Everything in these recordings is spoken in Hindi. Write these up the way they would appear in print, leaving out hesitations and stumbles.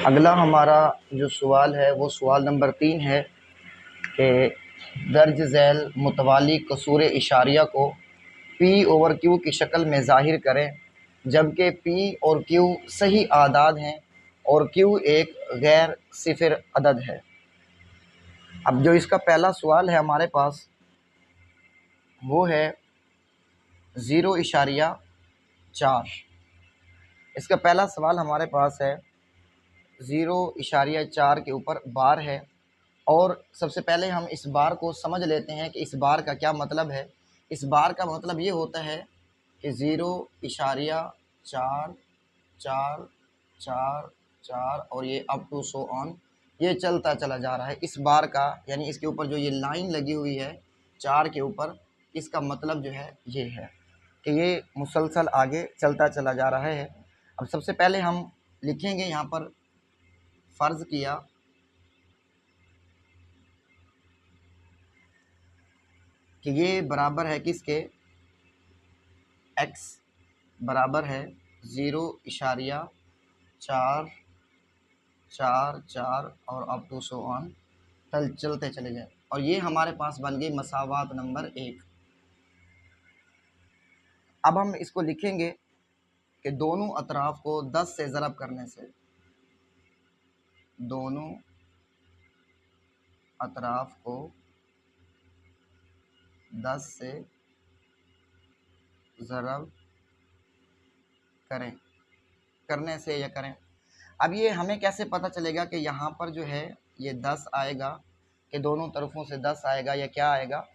अगला हमारा जो सवाल है वो सवाल नंबर 3 है कि दर्ज झैल मुतवाली कसूर इशारिया को P ओवर Q की शक्ल में ज़ाहिर करें, जबकि P और Q सही आदाद हैं और Q एक गैर सिफर अदद है। अब जो इसका पहला सवाल है हमारे पास वो है 0.4। इसका पहला सवाल हमारे पास है 0.4 के ऊपर बार है, और सबसे पहले हम इस बार को समझ लेते हैं कि इस बार का क्या मतलब है। इस बार का मतलब ये होता है कि 0.4 4 4 4 और ये अप टू सो ऑन, ये चलता चला जा रहा है। इस बार का यानी इसके ऊपर जो ये लाइन लगी हुई है 4 के ऊपर, इसका मतलब जो है ये है कि ये मुसलसल आगे चलता चला जा रहा है। अब सबसे पहले हम लिखेंगे यहाँ पर, फ़र्ज़ किया कि ये बराबर है किसके, x बराबर है 0.4 4 4 और अप टू सो ऑन चलते चले जाए, और ये हमारे पास बन गई मसावात नंबर 1। अब हम इसको लिखेंगे कि दोनों अतराफ को 10 से ज़रब करने से, दोनों अतराफ को 10 से ज़रब करें, करने से या करें। अब ये हमें कैसे पता चलेगा कि यहाँ पर जो है ये 10 आएगा, कि दोनों तरफों से 10 आएगा या क्या आएगा।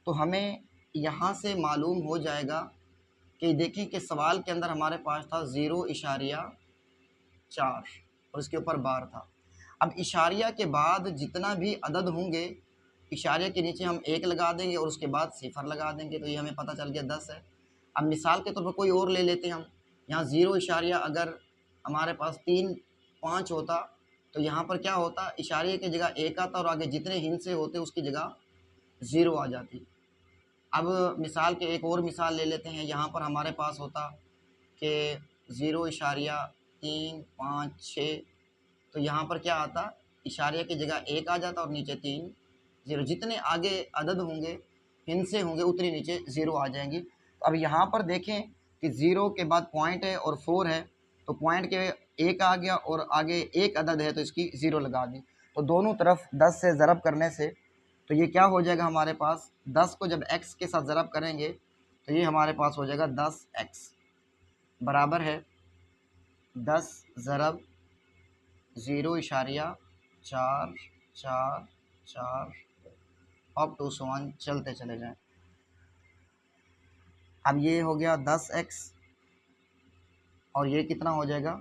तो हमें यहाँ से मालूम हो जाएगा कि देखें कि सवाल के अंदर हमारे पास था 0.4 और इसके ऊपर बार था। अब इशारिया के बाद जितना भी अदद होंगे, इशारिया के नीचे हम 1 लगा देंगे और उसके बाद सिफर लगा देंगे, तो ये हमें पता चल गया 10 है। अब मिसाल के तौर पर कोई और ले लेते हैं हम, यहाँ 0 अगर हमारे पास 3 5 होता तो यहाँ पर क्या होता, इशारिया की जगह 1 आता और आगे जितने हिंसे होते उसकी जगह 0 आ जाती। अब मिसाल के एक और मिसाल ले लेते हैं, यहाँ पर हमारे पास होता कि 0.3 5 6, तो यहाँ पर क्या आता, इशारिया की जगह 1 आ जाता और नीचे 3 0। जितने आगे अदद होंगे, हिंसे होंगे, उतनी नीचे 0 आ जाएंगी। तो अब यहाँ पर देखें कि 0 के बाद पॉइंट है और 4 है, तो पॉइंट के 1 आ गया और आगे एक अदद है तो इसकी 0 लगा दी। तो दोनों तरफ 10 से ज़रब करने से तो ये क्या हो जाएगा हमारे पास, 10 को जब x के साथ ज़रब करेंगे तो ये हमारे पास हो जाएगा 10x बराबर है 10 ज़रब 0.4 4 4 अप टू सो ऑन चलते चले जाएं। अब ये हो गया 10x और ये कितना हो जाएगा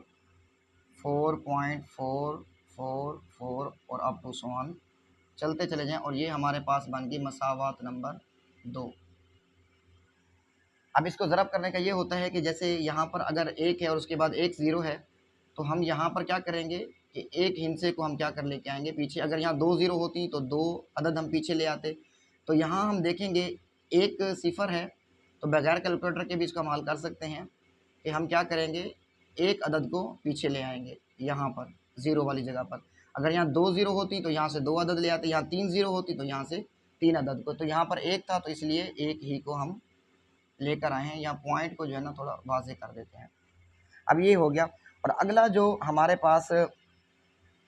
4.444 और अप टू सो ऑन चलते चले जाएं, और ये हमारे पास बन गई मसावात नंबर 2। अब इसको ज़रब करने का ये होता है कि जैसे यहाँ पर अगर 1 है और उसके बाद 1 0 है, तो हम यहाँ पर क्या करेंगे कि एक हिंसे को हम क्या कर लेके आएंगे पीछे। अगर यहाँ 2 0 होती तो 2 अदद हम पीछे ले आते। तो यहाँ हम देखेंगे एक सिफर है, तो बगैर कैलकुलेटर के भी इसका इस्तेमाल कर सकते हैं कि हम क्या करेंगे, एक अदद को पीछे ले आएंगे यहाँ पर 0 वाली जगह पर। अगर यहाँ 2 0 होती तो यहाँ से 2 अदद ले आते, यहाँ 3 0 होती तो यहाँ से 3 अदद को। तो यहाँ पर 1 था तो इसलिए 1 ही को हम लेकर आए हैं। यहाँ पॉइंट को जो है ना थोड़ा वाज़ेह कर देते हैं। अब ये हो गया, और अगला जो हमारे पास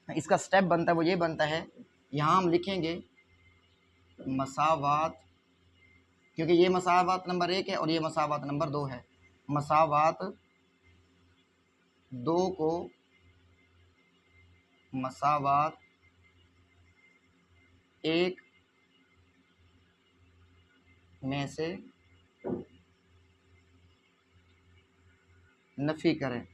इसका स्टेप बनता है वो ये बनता है, यहाँ हम लिखेंगे मसावात, क्योंकि ये मसावात नंबर 1 है और ये मसावात नंबर 2 है। मसावात 2 को मसावात 1 में से नफ़ी करें,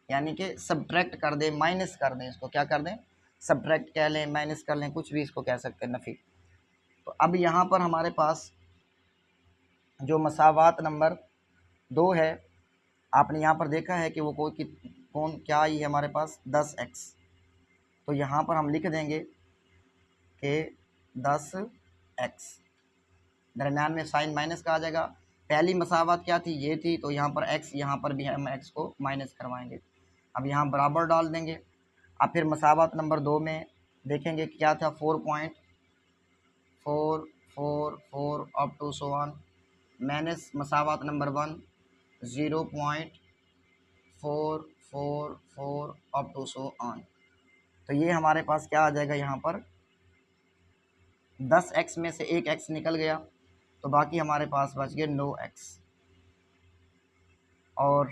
यानी कि सब्ट्रैक्ट कर दें, माइनस कर दें। इसको क्या कर दें, सब्ट्रैक्ट कह लें, माइनस कर लें, कुछ भी इसको कह सकते हैं, नफ़ी। तो अब यहाँ पर हमारे पास जो मसावात नंबर 2 है, आपने यहाँ पर देखा है कि वो कौन क्या आई है हमारे पास 10x। तो यहाँ पर हम लिख देंगे कि 10x, दरम्यान में साइन माइनस का आ जाएगा। पहली मसावत क्या थी, ये थी, तो यहाँ पर x, यहाँ पर भी हम x को माइनस करवाएंगे। अब यहाँ बराबर डाल देंगे। अब फिर मसावत नंबर 2 में देखेंगे क्या था, 4.444 up to so on, minus मसावत number 1 0.444 up to so on. तो ये हमारे पास क्या आ जाएगा, यहाँ पर 10x में से एक x निकल गया, तो बाकी हमारे पास बच गए 9x। और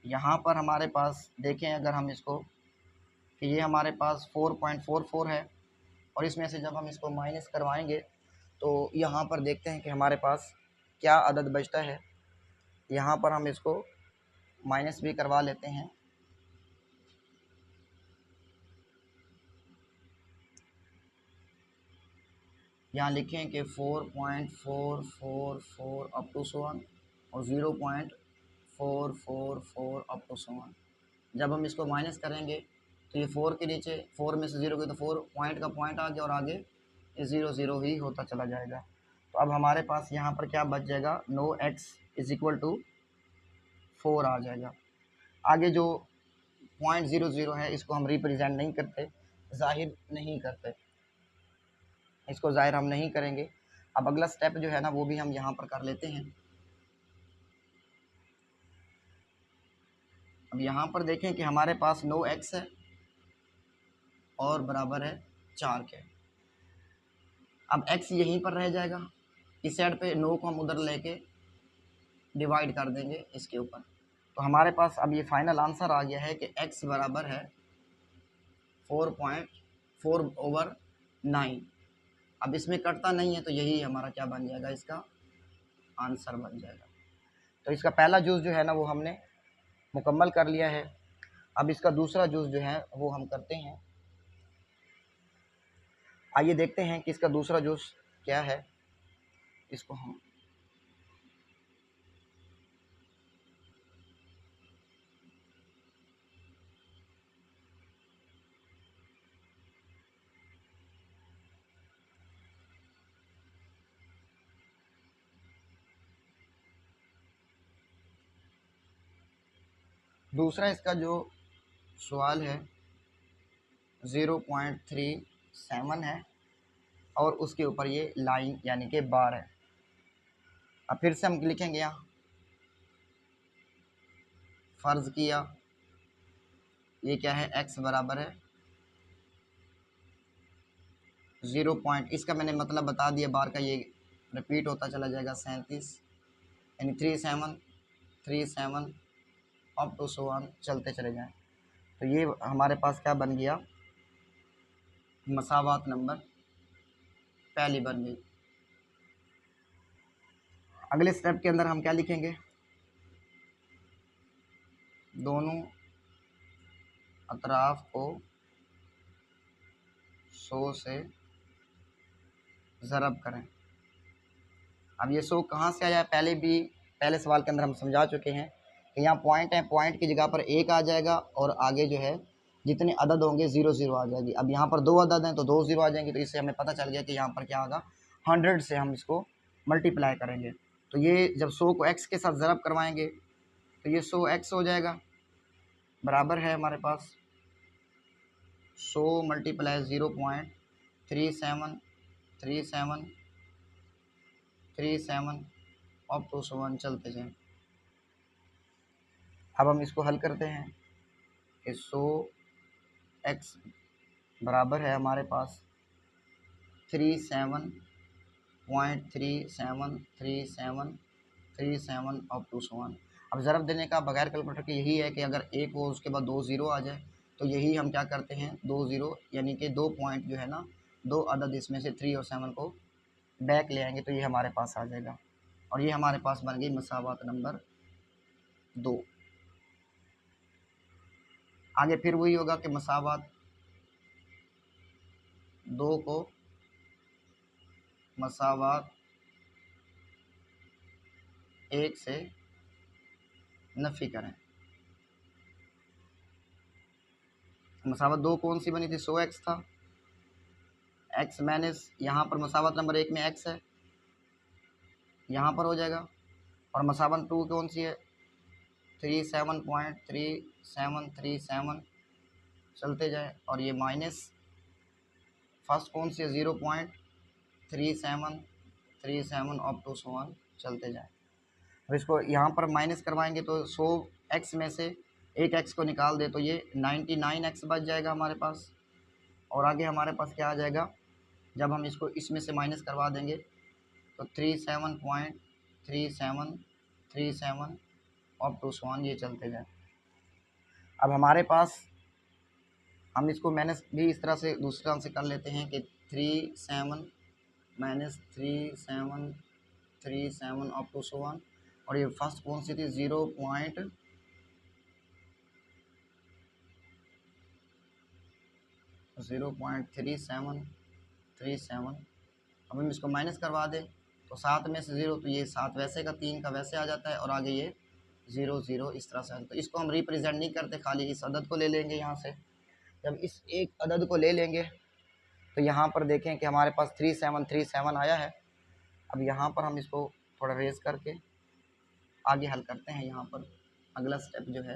यहाँ पर हमारे पास देखें अगर हम इसको कि ये हमारे पास 4.44 है, और इसमें से जब हम इसको माइनस करवाएंगे तो यहाँ पर देखते हैं कि हमारे पास क्या अदद बचता है। यहाँ पर हम इसको माइनस भी करवा लेते हैं। यहाँ लिखें कि 4.444 अप टू सो ऑन और 0.444 अप टू सो ऑन। जब हम इसको माइनस करेंगे तो ये 4 के नीचे 4 में से 0 गई तो 4 पॉइंट का पॉइंट आ गया और आगे ये 0 0 ही होता चला जाएगा। तो अब हमारे पास यहाँ पर क्या बच जाएगा, 9x इज इक्वल टू 4 आ जाएगा। आगे जो 0.00 है इसको हम रिप्रेजेंट नहीं करते, जाहिर नहीं करते, इसको जाहिर हम नहीं करेंगे। अब अगला स्टेप जो है ना वो भी हम यहाँ पर कर लेते हैं। अब यहाँ पर देखें कि हमारे पास 9x है और बराबर है 4 के। अब x यहीं पर रह जाएगा, इस साइड पे 9 को हम उधर लेके डिवाइड कर देंगे इसके ऊपर। तो हमारे पास अब ये फाइनल आंसर आ गया है कि x बराबर है 4.4/9। अब इसमें कटता नहीं है तो यही हमारा क्या बन जाएगा, इसका आंसर बन जाएगा। तो इसका पहला जूस जो है ना वो हमने मुकम्मल कर लिया है। अब इसका दूसरा जूस जो है वो हम करते हैं। आइए देखते हैं कि इसका दूसरा जूस क्या है। इसको हम दूसरा इसका जो सवाल है 0.37 है और उसके ऊपर ये लाइन यानी कि बार है। अब फिर से हम लिखेंगे, यहाँ फ़र्ज़ किया ये क्या है, x बराबर है 0 पॉइंट, इसका मैंने मतलब बता दिया, बार का ये रिपीट होता चला जाएगा 37 यानी 37 अप टू सो ऑन चलते चले जाएं। तो ये हमारे पास क्या बन गया, मसावात नंबर पहली बन गई। अगले स्टेप के अंदर हम क्या लिखेंगे, दोनों अतराफ को 100 से ज़रब करें। अब ये 100 कहाँ से आया, पहले सवाल के अंदर हम समझा चुके हैं कि यहाँ पॉइंट है, पॉइंट की जगह पर 1 आ जाएगा और आगे जो है जितने अदद होंगे 0 0 आ जाएगी। अब यहाँ पर 2 अदद हैं तो 2 0 आ जाएंगे, तो इससे हमें पता चल गया कि यहाँ पर क्या होगा, 100 से हम इसको मल्टीप्लाई करेंगे। तो ये जब 100 को x के साथ ज़रब करवाएंगे तो ये 100x हो जाएगा, बराबर है हमारे पास 100 मल्टीप्लाई 0.3737 अप टू 1 चलते जाएं। अब हम इसको हल करते हैं कि 100x बराबर है हमारे पास 37.3737 अप टू 1। अब ज़रब देने का बगैर कैलकुलेटर के यही है कि अगर एक हो उसके बाद 2 0 आ जाए तो यही हम क्या करते हैं, 2 0 यानी कि 2 पॉइंट जो है ना, 2 अदद इसमें से 3 और 7 को बैक ले आएंगे तो ये हमारे पास आ जाएगा। और ये हमारे पास बन गई मसावात नंबर 2। आगे फिर वही होगा कि मसावात 2 को मसावात 1 से नफ़ी करें। मसावत 2 कौन सी बनी थी, 100x था, x माइनस यहाँ पर मसावत नंबर 1 में x है, यहाँ पर हो जाएगा। और मसावत 2 कौन सी है, 37.3737 चलते जाए, और ये माइनस फर्स्ट कौन से 0.3737 अप टू 1 चलते जाए। अब इसको यहाँ पर माइनस करवाएंगे तो 100x में से एक x को निकाल दे तो ये 99x बच जाएगा हमारे पास। और आगे हमारे पास क्या आ जाएगा, जब हम इसको इसमें से माइनस करवा देंगे तो 37.3737 अप टू 1 ये चलते जाए। अब हमारे पास हम इसको माइनस भी इस तरह से दूसरे तरह से कर लेते हैं कि 37 अप टू 1, और ये फर्स्ट कौन सी थी 0.3737। अब हम इसको माइनस करवा दें तो 7 में से 0 तो ये 7 वैसे का 3 का वैसे आ जाता है, और आगे ये 0 इस तरह से। तो इसको हम रिप्रेजेंट नहीं करते, खाली इस अदद को ले लेंगे यहाँ से। जब इस एक अदद को ले लेंगे तो यहाँ पर देखें कि हमारे पास 3737 आया है। अब यहाँ पर हम इसको थोड़ा रेज करके आगे हल करते हैं। यहाँ पर अगला स्टेप जो है,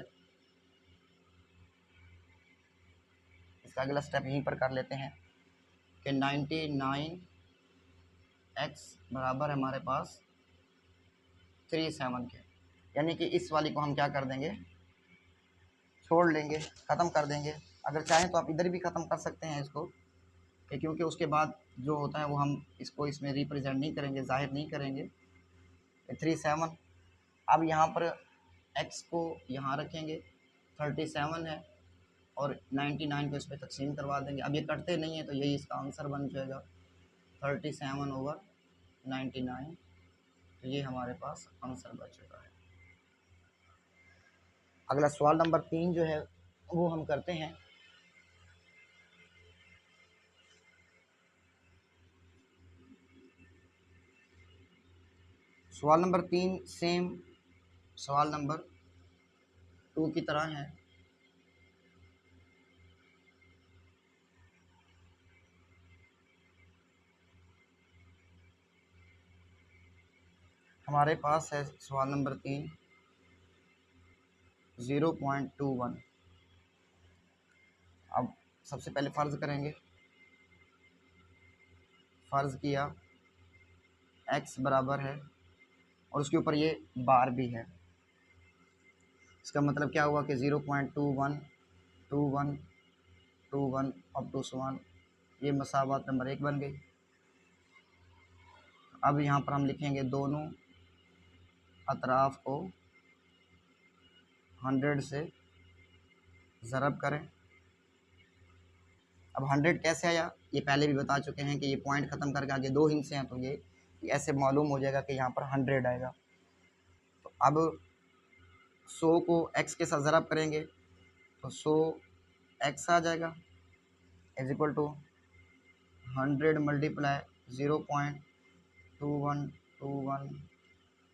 इसका अगला स्टेप यहीं पर कर लेते हैं कि 99x बराबर है हमारे पास 37 के, यानी कि इस वाली को हम क्या कर देंगे, छोड़ लेंगे, ख़त्म कर देंगे। अगर चाहें तो आप इधर भी ख़त्म कर सकते हैं इसको, क्योंकि उसके बाद जो होता है वो हम इसको इसमें रिप्रेजेंट नहीं करेंगे, जाहिर नहीं करेंगे। 37 अब यहाँ पर x को यहाँ रखेंगे, 37 है, और 99 को इस पर तकसीम करवा देंगे। अब ये कटते नहीं है तो यही इसका आंसर बन जाएगा 37/99। तो ये हमारे पास आंसर बच चुका है। अगला सवाल नंबर 3 जो है वो हम करते हैं। सवाल नंबर 3 सेम सवाल नंबर 2 की तरह है। हमारे पास है सवाल नंबर 3 0.21। अब सबसे पहले फ़र्ज़ करेंगे, फ़र्ज़ किया x बराबर है और उसके ऊपर ये बार भी है। इसका मतलब क्या हुआ कि 0.21 अप टू 1 ये मसावत नंबर 1 बन गई। अब यहाँ पर हम लिखेंगे दोनों अतराफ़ को 100 से ज़रब करें। अब 100 कैसे आया ये पहले भी बता चुके हैं कि ये पॉइंट ख़त्म करके आगे 2 हिस्से हैं, तो ये ऐसे मालूम हो जाएगा कि यहाँ पर 100 आएगा। तो अब 100 को x के साथ ज़रब करेंगे तो 100x आ जाएगा is equal to 100 multiply 0.2121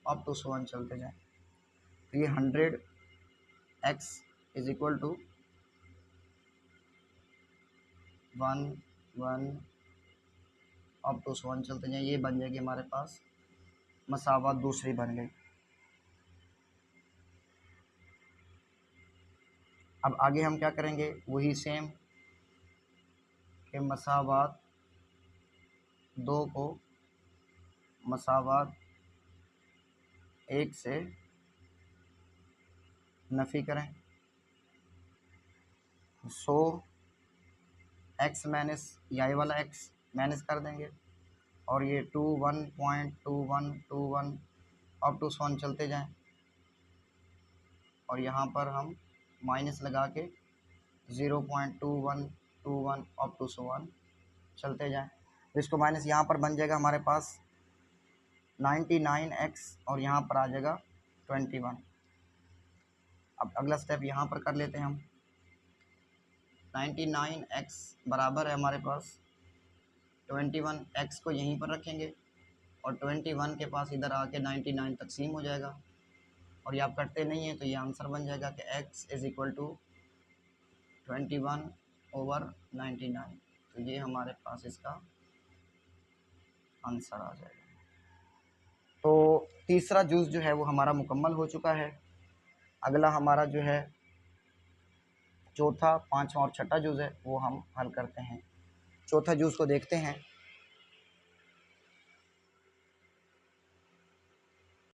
up to 1 चलते जाएँ। तो ये 100x is equal to 1 up to 1 चलते जाएँ। ये बन जाएगी हमारे पास मसावत दूसरी बन गई। अब आगे हम क्या करेंगे, वही सेम कि मसावत 2 को मसावत 1 से नफ़ी करें। 100x माइनस ये वाला x माइनस कर देंगे, और ये 21.2121 अप टू 1 चलते जाएं, और यहाँ पर हम माइनस लगा के 0.2121 अप टू 1 चलते जाएं। तो इसको माइनस यहाँ पर बन जाएगा हमारे पास 99x, और यहाँ पर आ जाएगा 21। अब अगला स्टेप यहाँ पर कर लेते हैं हम। 99x बराबर है हमारे पास 21x को यहीं पर रखेंगे, और 21 के पास इधर आके 99 तकसीम हो जाएगा, और ये आप करते नहीं हैं तो ये आंसर बन जाएगा कि x इज़ इक्वल टू 21/99। तो ये हमारे पास इसका आंसर आ जाएगा। तो तीसरा जूस जो है वो हमारा मुकम्मल हो चुका है। अगला हमारा जो है चौथा, पांचवा और छठा जूस है वो हम हल करते हैं। चौथा जूस को देखते हैं।